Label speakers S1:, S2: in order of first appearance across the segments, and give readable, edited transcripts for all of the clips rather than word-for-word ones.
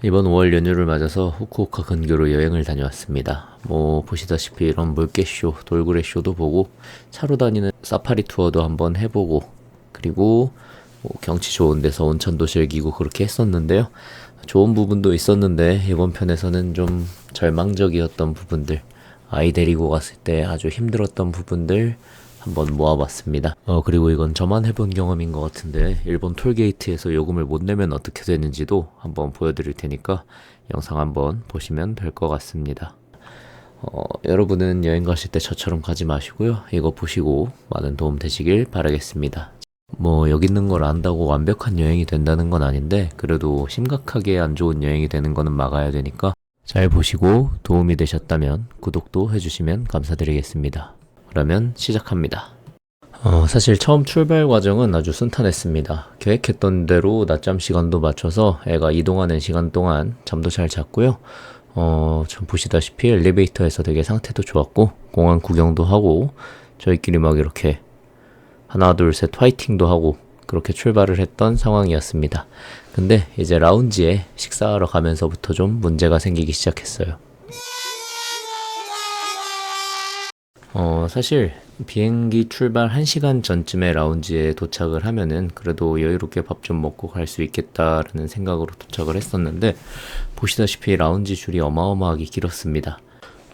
S1: 이번 5월 연휴를 맞아서 후쿠오카 근교로 여행을 다녀왔습니다. 보시다시피 이런 물개쇼, 돌고래쇼도 보고 차로 다니는 사파리 투어도 한번 해보고 그리고 경치 좋은 데서 온천도 즐기고 그렇게 했었는데요. 좋은 부분도 있었는데 이번 편에서는 좀 절망적이었던 부분들, 아이 데리고 갔을 때 아주 힘들었던 부분들 한번 모아봤습니다. 그리고 이건 저만 해본 경험인 것 같은데 일본 톨게이트에서 요금을 못 내면 어떻게 되는지도 한번 보여드릴 테니까 영상 한번 보시면 될 것 같습니다. 여러분은 여행 가실 때 저처럼 가지 마시고요. 이거 보시고 많은 도움 되시길 바라겠습니다. 여기 있는 걸 안다고 완벽한 여행이 된다는 건 아닌데 그래도 심각하게 안 좋은 여행이 되는 거는 막아야 되니까 잘 보시고 도움이 되셨다면 구독도 해주시면 감사드리겠습니다. 그러면 시작합니다. 사실 처음 출발 과정은 아주 순탄했습니다. 계획했던 대로 낮잠 시간도 맞춰서 애가 이동하는 시간 동안 잠도 잘 잤고요. 좀 보시다시피 엘리베이터에서 되게 상태도 좋았고 공항 구경도 하고 저희끼리 막 이렇게 하나 둘 셋 화이팅도 하고 그렇게 출발을 했던 상황이었습니다. 근데 이제 라운지에 식사하러 가면서부터 좀 문제가 생기기 시작했어요. 사실 비행기 출발 1시간 전쯤에 라운지에 도착을 하면은 그래도 여유롭게 밥 좀 먹고 갈 수 있겠다라는 생각으로 도착을 했었는데 보시다시피 라운지 줄이 어마어마하게 길었습니다.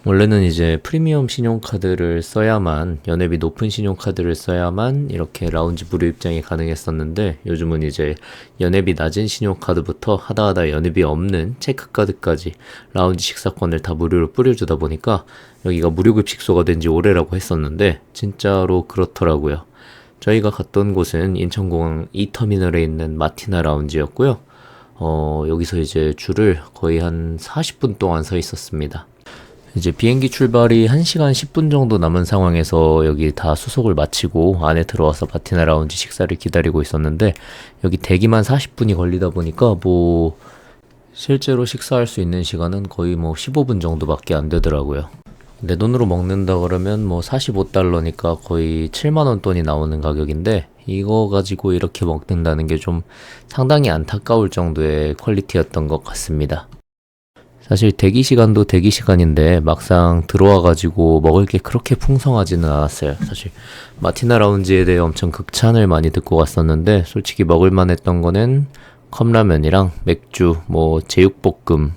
S1: 원래는 이제 프리미엄 신용카드를 써야만, 연회비 높은 신용카드를 써야만 이렇게 라운지 무료 입장이 가능했었는데 요즘은 이제 연회비 낮은 신용카드부터 하다하다 연회비 없는 체크카드까지 라운지 식사권을 다 무료로 뿌려주다 보니까 여기가 무료급식소가 된 지 오래라고 했었는데 진짜로 그렇더라고요. 저희가 갔던 곳은 인천공항 2터미널에 있는 마티나 라운지였고요. 여기서 이제 줄을 거의 한 40분 동안 서 있었습니다. 이제 비행기 출발이 1시간 10분 정도 남은 상황에서 여기 다 수속을 마치고 안에 들어와서 마티나 라운지 식사를 기다리고 있었는데 여기 대기만 40분이 걸리다 보니까 실제로 식사할 수 있는 시간은 거의 15분 정도밖에 안 되더라고요. 내 돈으로 먹는다 그러면 45달러니까 거의 7만원 돈이 나오는 가격인데 이거 가지고 이렇게 먹는다는 게 좀 상당히 안타까울 정도의 퀄리티였던 것 같습니다. 사실 대기 시간도 대기 시간인데 막상 들어와가지고 먹을 게 그렇게 풍성하지는 않았어요. 사실 마티나 라운지에 대해 엄청 극찬을 많이 듣고 갔었는데 솔직히 먹을만 했던 거는 컵라면이랑 맥주, 제육볶음,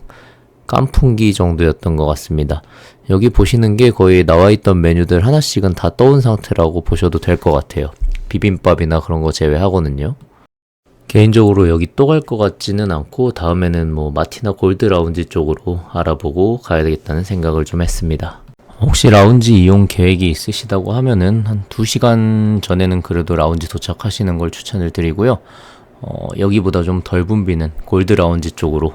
S1: 깐풍기 정도였던 것 같습니다. 여기 보시는 게 거의 나와있던 메뉴들 하나씩은 다 떠온 상태라고 보셔도 될 것 같아요. 비빔밥이나 그런 거 제외하고는요. 개인적으로 여기 또 갈 것 같지는 않고 다음에는 마티나 골드 라운지 쪽으로 알아보고 가야 되겠다는 생각을 좀 했습니다. 혹시 라운지 이용 계획이 있으시다고 하면은 한 2시간 전에는 그래도 라운지 도착하시는 걸 추천을 드리고요. 여기보다 좀 덜 붐비는 골드 라운지 쪽으로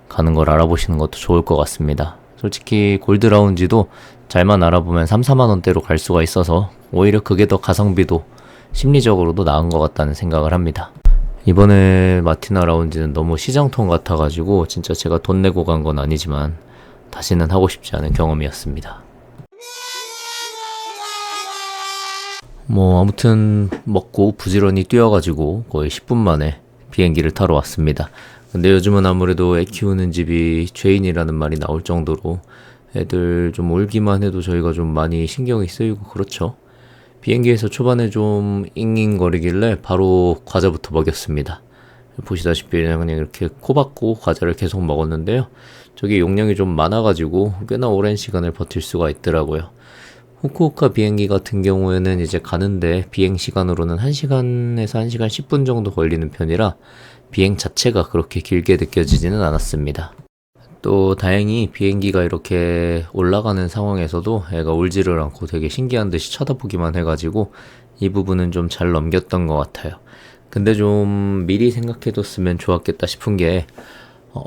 S1: 가는 걸 알아보시는 것도 좋을 것 같습니다. 솔직히 골드 라운지도 잘만 알아보면 3, 4만원대로 갈 수가 있어서 오히려 그게 더 가성비도 심리적으로도 나은 것 같다는 생각을 합니다. 이번에 마티나 라운지는 너무 시장통 같아가지고 진짜 제가 돈 내고 간 건 아니지만 다시는 하고 싶지 않은 경험이었습니다. 아무튼 먹고 부지런히 뛰어가지고 거의 10분 만에 비행기를 타러 왔습니다. 근데 요즘은 아무래도 애 키우는 집이 죄인이라는 말이 나올 정도로 애들 좀 울기만 해도 저희가 좀 많이 신경이 쓰이고 그렇죠. 비행기에서 초반에 좀 잉잉거리길래 바로 과자부터 먹였습니다. 보시다시피 그냥 이렇게 코 박고 과자를 계속 먹었는데요. 저게 용량이 좀 많아가지고 꽤나 오랜 시간을 버틸 수가 있더라고요. 후쿠오카 비행기 같은 경우에는 이제 가는데 비행 시간으로는 1시간에서 1시간 10분 정도 걸리는 편이라 비행 자체가 그렇게 길게 느껴지지는 않았습니다. 또 다행히 비행기가 이렇게 올라가는 상황에서도 애가 울지를 않고 되게 신기한 듯이 쳐다보기만 해가지고 이 부분은 좀 잘 넘겼던 것 같아요. 근데 좀 미리 생각해뒀으면 좋았겠다 싶은 게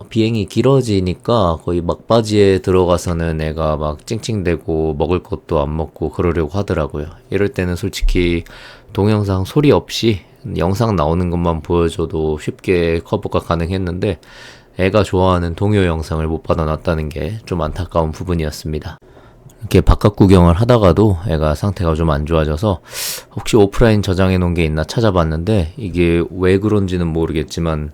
S1: 비행이 길어지니까 거의 막바지에 들어가서는 애가 막 찡찡대고 먹을 것도 안 먹고 그러려고 하더라고요. 이럴 때는 솔직히 동영상 소리 없이 영상 나오는 것만 보여줘도 쉽게 커버가 가능했는데 애가 좋아하는 동요 영상을 못 받아놨다는 게 좀 안타까운 부분이었습니다. 이렇게 바깥 구경을 하다가도 애가 상태가 좀 안 좋아져서 혹시 오프라인 저장해 놓은 게 있나 찾아봤는데 이게 왜 그런지는 모르겠지만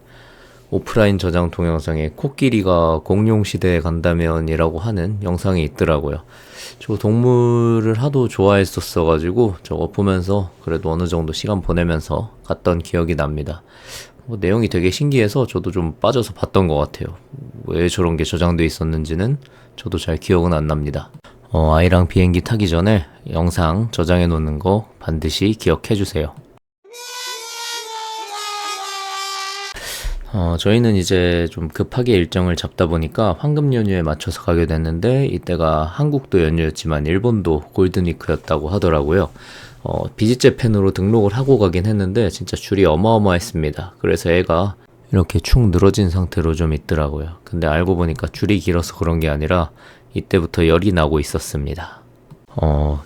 S1: 오프라인 저장 동영상에 코끼리가 공룡 시대에 간다면이라고 하는 영상이 있더라고요. 저 동물을 하도 좋아했었어가지고 저거 보면서 그래도 어느 정도 시간 보내면서 갔던 기억이 납니다. 내용이 되게 신기해서 저도 좀 빠져서 봤던 것 같아요. 왜 저런 게 저장돼 있었는지는 저도 잘 기억은 안 납니다. 아이랑 비행기 타기 전에 영상 저장해 놓는 거 반드시 기억해 주세요. 저희는 이제 좀 급하게 일정을 잡다 보니까 황금 연휴에 맞춰서 가게 됐는데 이때가 한국도 연휴였지만 일본도 골든위크였다고 하더라고요. 비지재팬으로 등록을 하고 가긴 했는데 진짜 줄이 어마어마했습니다. 그래서 애가 이렇게 축 늘어진 상태로 좀 있더라고요. 근데 알고 보니까 줄이 길어서 그런 게 아니라 이때부터 열이 나고 있었습니다.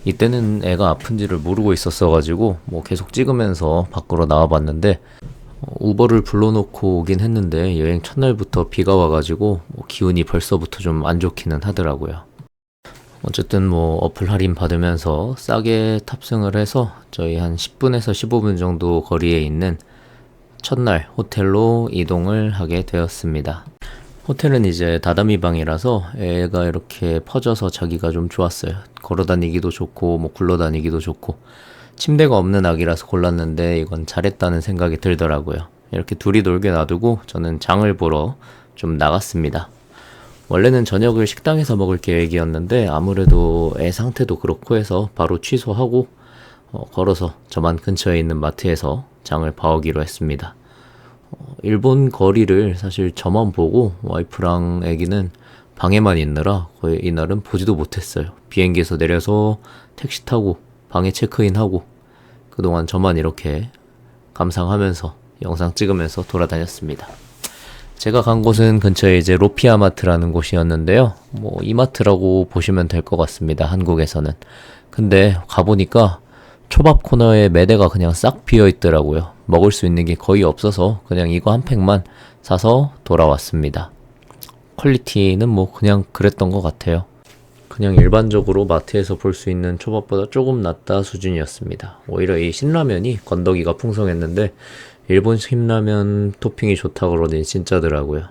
S1: 이때는 애가 아픈지를 모르고 있었어가지고 뭐 계속 찍으면서 밖으로 나와봤는데 우버를 불러놓고 오긴 했는데 여행 첫날부터 비가 와가지고 기운이 벌써부터 좀 안 좋기는 하더라고요. 어쨌든 뭐 어플 할인 받으면서 싸게 탑승을 해서 저희 한 10분에서 15분 정도 거리에 있는 첫날 호텔로 이동을 하게 되었습니다. 호텔은 이제 다다미 방이라서 애가 이렇게 퍼져서 자기가 좀 좋았어요. 걸어다니기도 좋고 뭐 굴러다니기도 좋고 침대가 없는 아기라서 골랐는데 이건 잘했다는 생각이 들더라고요. 이렇게 둘이 놀게 놔두고 저는 장을 보러 좀 나갔습니다. 원래는 저녁을 식당에서 먹을 계획이었는데 아무래도 애 상태도 그렇고 해서 바로 취소하고 걸어서 저만 근처에 있는 마트에서 장을 봐오기로 했습니다. 일본 거리를 사실 저만 보고 와이프랑 애기는 방에만 있느라 거의 이날은 보지도 못했어요. 비행기에서 내려서 택시 타고 방에 체크인하고 그동안 저만 이렇게 감상하면서 영상 찍으면서 돌아다녔습니다. 제가 간 곳은 근처에 이제 로피아마트라는 곳이었는데요. 뭐 이마트라고 보시면 될 것 같습니다. 한국에서는. 근데 가보니까 초밥 코너에 매대가 그냥 싹 비어 있더라고요. 먹을 수 있는 게 거의 없어서 그냥 이거 한 팩만 사서 돌아왔습니다. 퀄리티는 뭐 그냥 그랬던 것 같아요. 그냥 일반적으로 마트에서 볼 수 있는 초밥보다 조금 낫다 수준이었습니다. 오히려 이 신라면이 건더기가 풍성했는데 일본 신라면 토핑이 좋다 그러더니 진짜더라고요.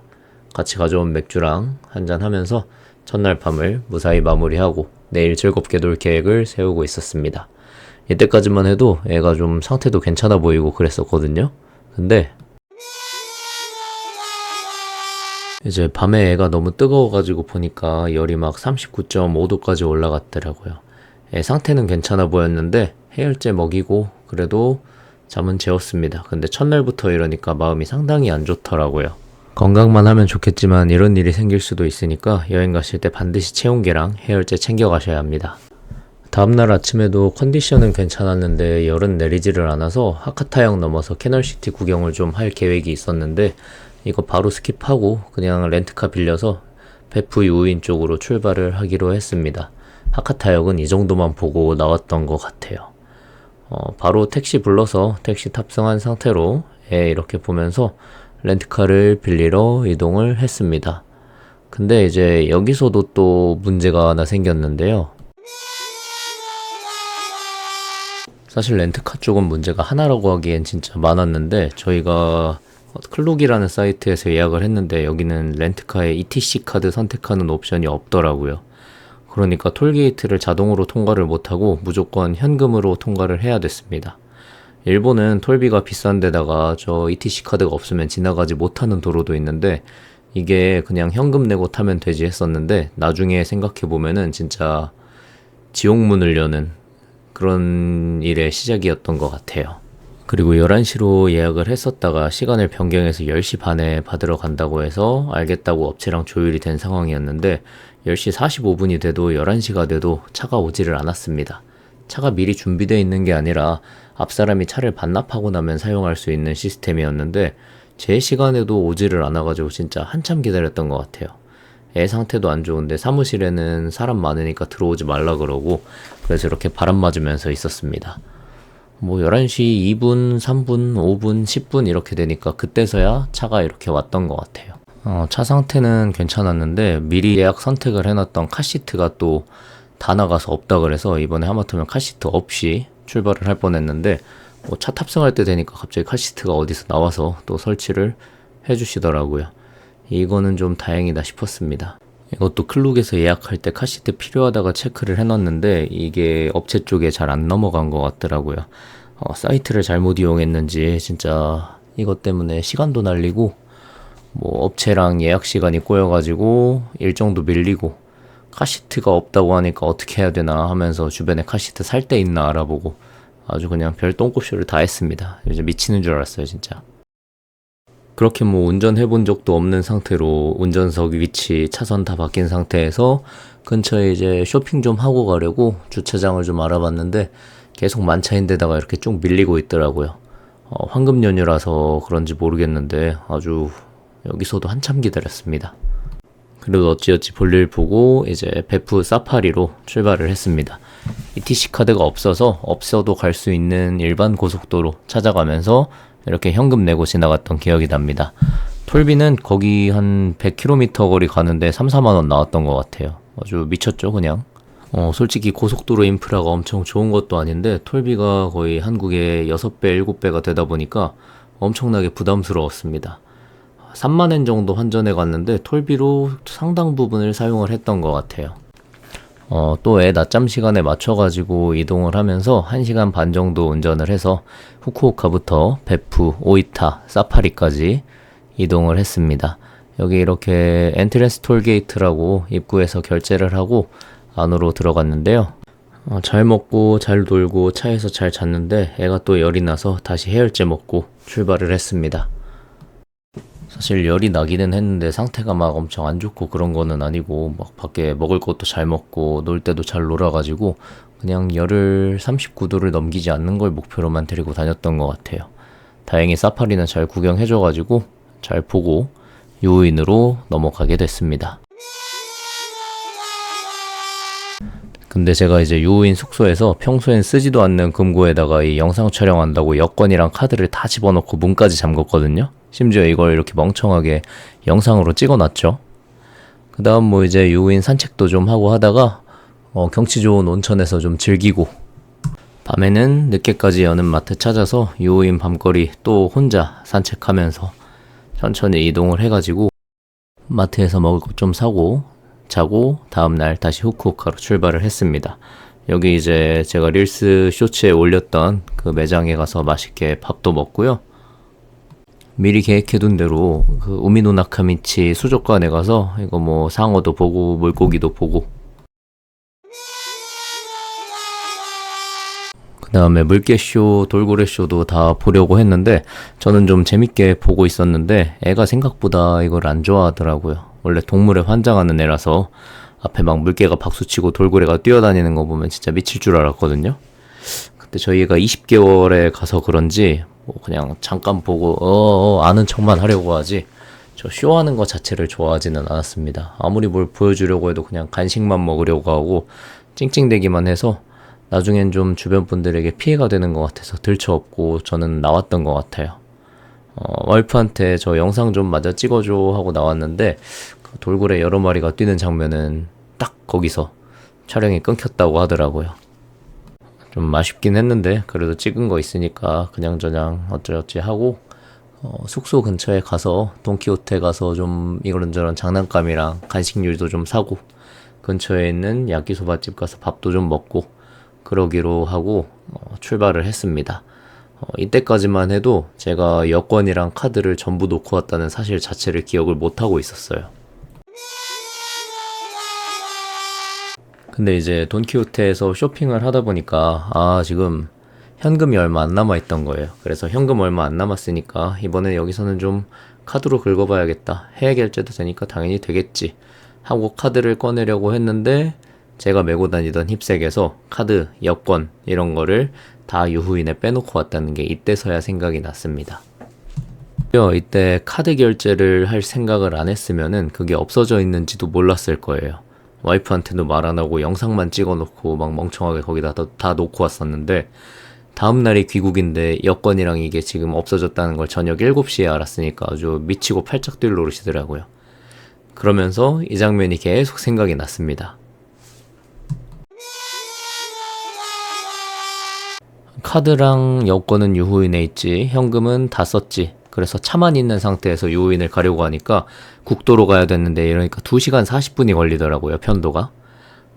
S1: 같이 가져온 맥주랑 한잔 하면서 첫날 밤을 무사히 마무리하고 내일 즐겁게 놀 계획을 세우고 있었습니다. 이때까지만 해도 애가 좀 상태도 괜찮아 보이고 그랬었거든요. 근데 이제 밤에 애가 너무 뜨거워가지고 보니까 열이 막 39.5도까지 올라갔더라고요. 애 상태는 괜찮아 보였는데 해열제 먹이고 그래도 잠은 재웠습니다. 근데 첫날부터 이러니까 마음이 상당히 안 좋더라고요. 건강만 하면 좋겠지만 이런 일이 생길 수도 있으니까 여행 가실 때 반드시 체온계랑 해열제 챙겨 가셔야 합니다. 다음날 아침에도 컨디션은 괜찮았는데 열은 내리지를 않아서 하카타역 넘어서 캐널시티 구경을 좀 할 계획이 있었는데 이거 바로 스킵하고 그냥 렌트카 빌려서 베프 유인 쪽으로 출발을 하기로 했습니다. 하카타역은 이 정도만 보고 나왔던 것 같아요. 바로 택시 불러서 택시 탑승한 상태로 애 이렇게 보면서 렌트카를 빌리러 이동을 했습니다. 근데 이제 여기서도 또 문제가 하나 생겼는데요. 사실 렌트카 쪽은 문제가 하나라고 하기엔 진짜 많았는데 저희가 클록이라는 사이트에서 예약을 했는데 여기는 렌트카에 ETC 카드 선택하는 옵션이 없더라고요. 그러니까 톨게이트를 자동으로 통과를 못하고 무조건 현금으로 통과를 해야 됐습니다. 일본은 톨비가 비싼 데다가 저 ETC 카드가 없으면 지나가지 못하는 도로도 있는데 이게 그냥 현금 내고 타면 되지 했었는데 나중에 생각해보면은 진짜 지옥문을 여는 그런 일의 시작이었던 것 같아요. 그리고 11시로 예약을 했었다가 시간을 변경해서 10시 반에 받으러 간다고 해서 알겠다고 업체랑 조율이 된 상황이었는데 10시 45분이 돼도 11시가 돼도 차가 오지를 않았습니다. 차가 미리 준비되어 있는 게 아니라 앞사람이 차를 반납하고 나면 사용할 수 있는 시스템이었는데 제 시간에도 오지를 않아가지고 진짜 한참 기다렸던 것 같아요. 애 상태도 안 좋은데 사무실에는 사람 많으니까 들어오지 말라 그러고 그래서 이렇게 바람 맞으면서 있었습니다. 뭐 11시 2분, 3분, 5분, 10분 이렇게 되니까 그때서야 차가 이렇게 왔던 것 같아요. 차 상태는 괜찮았는데 미리 예약 선택을 해놨던 카시트가 또 다 나가서 없다 그래서 이번에 하마터면 카시트 없이 출발을 할 뻔했는데 차 탑승할 때 되니까 갑자기 카시트가 어디서 나와서 또 설치를 해주시더라고요. 이거는 좀 다행이다 싶었습니다. 이것도 클룩에서 예약할 때 카시트 필요하다가 체크를 해놨는데 이게 업체 쪽에 잘 안 넘어간 것 같더라고요. 사이트를 잘못 이용했는지 진짜 이것 때문에 시간도 날리고 뭐 업체랑 예약 시간이 꼬여가지고 일정도 밀리고 카시트가 없다고 하니까 어떻게 해야 되나 하면서 주변에 카시트 살 데 있나 알아보고 아주 그냥 별 똥꼬쇼를 다 했습니다. 이제 미치는 줄 알았어요, 진짜. 그렇게 뭐 운전해본 적도 없는 상태로 운전석 위치, 차선 다 바뀐 상태에서 근처에 이제 쇼핑 좀 하고 가려고 주차장을 좀 알아봤는데 계속 만차인데다가 이렇게 쭉 밀리고 있더라고요. 황금 연휴라서 그런지 모르겠는데 아주 여기서도 한참 기다렸습니다. 그래도 어찌어찌 볼일 보고 이제 베프 사파리로 출발을 했습니다. ETC 카드가 없어도 갈 수 있는 일반 고속도로 찾아가면서 이렇게 현금 내고 지나갔던 기억이 납니다. 톨비는 거기 한 100km 거리 가는데 3, 4만 원 나왔던 것 같아요. 아주 미쳤죠, 그냥. 솔직히 고속도로 인프라가 엄청 좋은 것도 아닌데 톨비가 거의 한국의 6배, 7배가 되다 보니까 엄청나게 부담스러웠습니다. 3만엔 정도 환전해 갔는데 톨비로 상당 부분을 사용을 했던 것 같아요. 또 애 낮잠 시간에 맞춰가지고 이동을 하면서 1시간 반 정도 운전을 해서 후쿠오카부터 베프, 오이타, 사파리까지 이동을 했습니다. 여기 이렇게 엔트랜스 톨게이트라고 입구에서 결제를 하고 안으로 들어갔는데요. 잘 먹고 잘 놀고 차에서 잘 잤는데 애가 또 열이 나서 다시 해열제 먹고 출발을 했습니다. 사실 열이 나기는 했는데 상태가 막 엄청 안 좋고 그런 거는 아니고 막 밖에 먹을 것도 잘 먹고 놀 때도 잘 놀아가지고 그냥 열을 39도를 넘기지 않는 걸 목표로만 데리고 다녔던 것 같아요. 다행히 사파리는 잘 구경해줘가지고 잘 보고 유인으로 넘어가게 됐습니다. 근데 제가 이제 유인 숙소에서 평소엔 쓰지도 않는 금고에다가 이 영상 촬영한다고 여권이랑 카드를 다 집어넣고 문까지 잠궜거든요. 심지어 이걸 이렇게 멍청하게 영상으로 찍어놨죠. 그 다음 뭐 이제 유인 산책도 좀 하고 하다가 경치 좋은 온천에서 좀 즐기고 밤에는 늦게까지 여는 마트 찾아서 유인 밤거리 또 혼자 산책하면서 천천히 이동을 해가지고 마트에서 먹을 것 좀 사고 자고 다음날 다시 후쿠오카로 출발을 했습니다. 여기 이제 제가 릴스 쇼츠에 올렸던 그 매장에 가서 맛있게 밥도 먹고요. 미리 계획해둔 대로 그 우미노 나카미치 수족관에 가서 이거 뭐 상어도 보고 물고기도 보고 그 다음에 물개쇼, 돌고래쇼도 다 보려고 했는데 저는 좀 재밌게 보고 있었는데 애가 생각보다 이걸 안 좋아하더라고요. 원래 동물에 환장하는 애라서 앞에 막 물개가 박수치고 돌고래가 뛰어다니는 거 보면 진짜 미칠 줄 알았거든요. 근데 저희 애가 20개월에 가서 그런지 뭐 그냥 잠깐 보고 아는 척만 하려고 하지 저 쇼하는 거 자체를 좋아하지는 않았습니다. 아무리 뭘 보여주려고 해도 그냥 간식만 먹으려고 하고 찡찡대기만 해서 나중엔 좀 주변 분들에게 피해가 되는 것 같아서 들쳐업고 저는 나왔던 것 같아요. 와이프한테 저 영상 좀 마저 찍어줘 하고 나왔는데 그 돌고래 여러 마리가 뛰는 장면은 딱 거기서 촬영이 끊겼다고 하더라고요. 좀 아쉽긴 했는데 그래도 찍은 거 있으니까 그냥저냥 어쩌저쩌 하고 숙소 근처에 가서 돈키호테 가서 좀 이런저런 장난감이랑 간식류도 좀 사고 근처에 있는 야끼소바집 가서 밥도 좀 먹고 그러기로 하고 출발을 했습니다. 이때까지만 해도 제가 여권이랑 카드를 전부 놓고 왔다는 사실 자체를 기억을 못하고 있었어요. 근데 이제 돈키호테에서 쇼핑을 하다 보니까 지금 현금이 얼마 안 남아있던 거예요. 그래서 현금 얼마 안 남았으니까 이번에 여기서는 좀 카드로 긁어봐야겠다. 해외 결제도 되니까 당연히 되겠지 하고 카드를 꺼내려고 했는데 제가 메고 다니던 힙색에서 카드, 여권 이런 거를 다 유후인에 빼놓고 왔다는 게 이때서야 생각이 났습니다. 이때 카드 결제를 할 생각을 안 했으면은 그게 없어져 있는지도 몰랐을 거예요. 와이프한테도 말 안 하고 영상만 찍어놓고 막 멍청하게 거기다 다 놓고 왔었는데 다음날이 귀국인데 여권이랑 이게 지금 없어졌다는 걸 저녁 7시에 알았으니까 아주 미치고 팔짝 뛸 노릇이더라고요. 그러면서 이 장면이 계속 생각이 났습니다. 카드랑 여권은 유후인에 있지 현금은 다 썼지 그래서 차만 있는 상태에서 요인을 가려고 하니까 국도로 가야 되는데 이러니까 2시간 40분이 걸리더라고요, 편도가.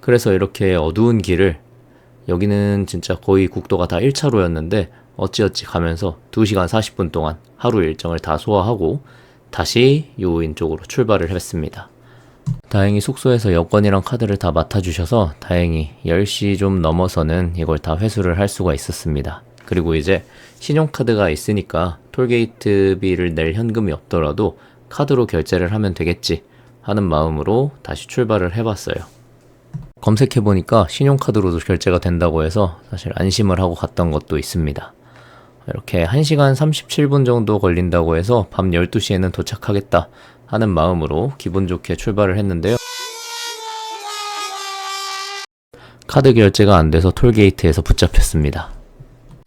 S1: 그래서 이렇게 어두운 길을, 여기는 진짜 거의 국도가 다 1차로였는데 어찌어찌 가면서 2시간 40분 동안 하루 일정을 다 소화하고 다시 요인 쪽으로 출발을 했습니다. 다행히 숙소에서 여권이랑 카드를 다 맡아주셔서 다행히 10시 좀 넘어서는 이걸 다 회수를 할 수가 있었습니다. 그리고 이제 신용카드가 있으니까 톨게이트비를 낼 현금이 없더라도 카드로 결제를 하면 되겠지 하는 마음으로 다시 출발을 해봤어요. 검색해보니까 신용카드로도 결제가 된다고 해서 사실 안심을 하고 갔던 것도 있습니다. 이렇게 1시간 37분 정도 걸린다고 해서 밤 12시에는 도착하겠다 하는 마음으로 기분 좋게 출발을 했는데요. 카드 결제가 안 돼서 톨게이트에서 붙잡혔습니다.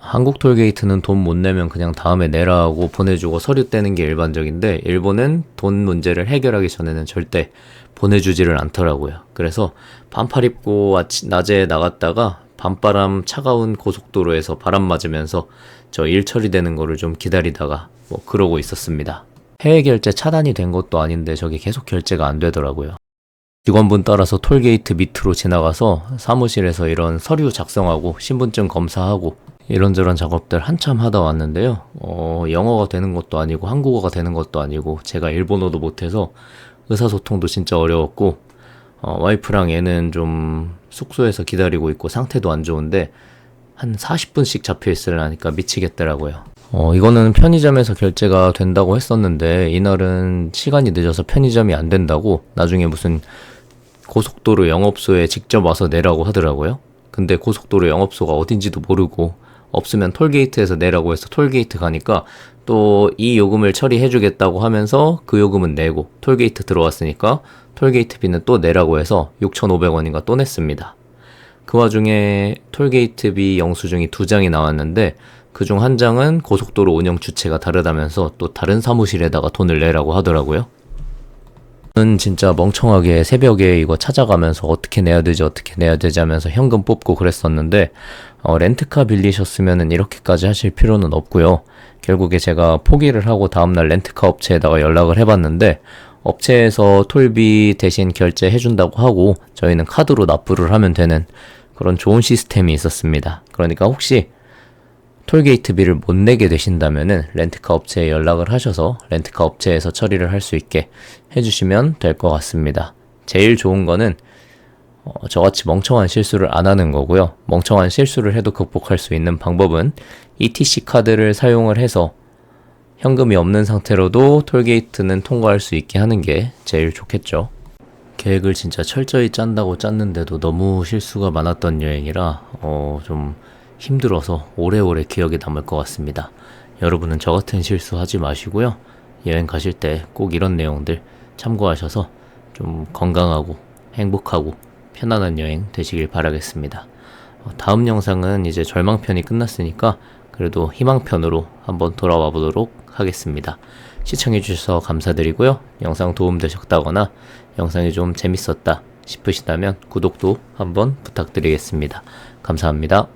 S1: 한국 톨게이트는 돈 못 내면 그냥 다음에 내라 하고 보내주고 서류 떼는 게 일반적인데 일본은 돈 문제를 해결하기 전에는 절대 보내주지를 않더라고요. 그래서 반팔 입고 낮에 나갔다가 밤바람 차가운 고속도로에서 바람 맞으면서 저 일 처리되는 거를 좀 기다리다가 뭐 그러고 있었습니다. 해외 결제 차단이 된 것도 아닌데 저게 계속 결제가 안 되더라고요. 직원분 따라서 톨게이트 밑으로 지나가서 사무실에서 이런 서류 작성하고 신분증 검사하고 이런저런 작업들 한참 하다 왔는데요. 영어가 되는 것도 아니고 한국어가 되는 것도 아니고 제가 일본어도 못해서 의사소통도 진짜 어려웠고 와이프랑 얘는 좀 숙소에서 기다리고 있고 상태도 안 좋은데 한 40분씩 잡혀 있으려니까 미치겠더라고요. 이거는 편의점에서 결제가 된다고 했었는데 이날은 시간이 늦어서 편의점이 안 된다고 나중에 무슨 고속도로 영업소에 직접 와서 내라고 하더라고요. 근데 고속도로 영업소가 어딘지도 모르고 없으면 톨게이트에서 내라고 해서 톨게이트 가니까 또 이 요금을 처리해주겠다고 하면서 그 요금은 내고 톨게이트 들어왔으니까 톨게이트비는 또 내라고 해서 6,500원인가 또 냈습니다. 그 와중에 톨게이트비 영수증이 2장이 나왔는데 그중 한 장은 고속도로 운영 주체가 다르다면서 또 다른 사무실에다가 돈을 내라고 하더라고요. 저는 진짜 멍청하게 새벽에 이거 찾아가면서 어떻게 내야 되지 하면서 현금 뽑고 그랬었는데 렌트카 빌리셨으면 이렇게까지 하실 필요는 없고요. 결국에 제가 포기를 하고 다음날 렌트카 업체에다가 연락을 해봤는데 업체에서 톨비 대신 결제해준다고 하고 저희는 카드로 납부를 하면 되는 그런 좋은 시스템이 있었습니다. 그러니까 혹시 톨게이트비를 못 내게 되신다면은 렌트카 업체에 연락을 하셔서 렌트카 업체에서 처리를 할 수 있게 해주시면 될 것 같습니다. 제일 좋은 거는 저같이 멍청한 실수를 안 하는 거고요. 멍청한 실수를 해도 극복할 수 있는 방법은 ETC 카드를 사용을 해서 현금이 없는 상태로도 톨게이트는 통과할 수 있게 하는 게 제일 좋겠죠. 계획을 진짜 철저히 짠다고 짰는데도 너무 실수가 많았던 여행이라 좀 힘들어서 오래오래 기억에 남을 것 같습니다. 여러분은 저 같은 실수 하지 마시고요. 여행 가실 때 꼭 이런 내용들 참고하셔서 좀 건강하고 행복하고 편안한 여행 되시길 바라겠습니다. 다음 영상은 이제 절망편이 끝났으니까 그래도 희망편으로 한번 돌아와 보도록 하겠습니다. 시청해주셔서 감사드리고요. 영상 도움되셨다거나 영상이 좀 재밌었다 싶으시다면 구독도 한번 부탁드리겠습니다. 감사합니다.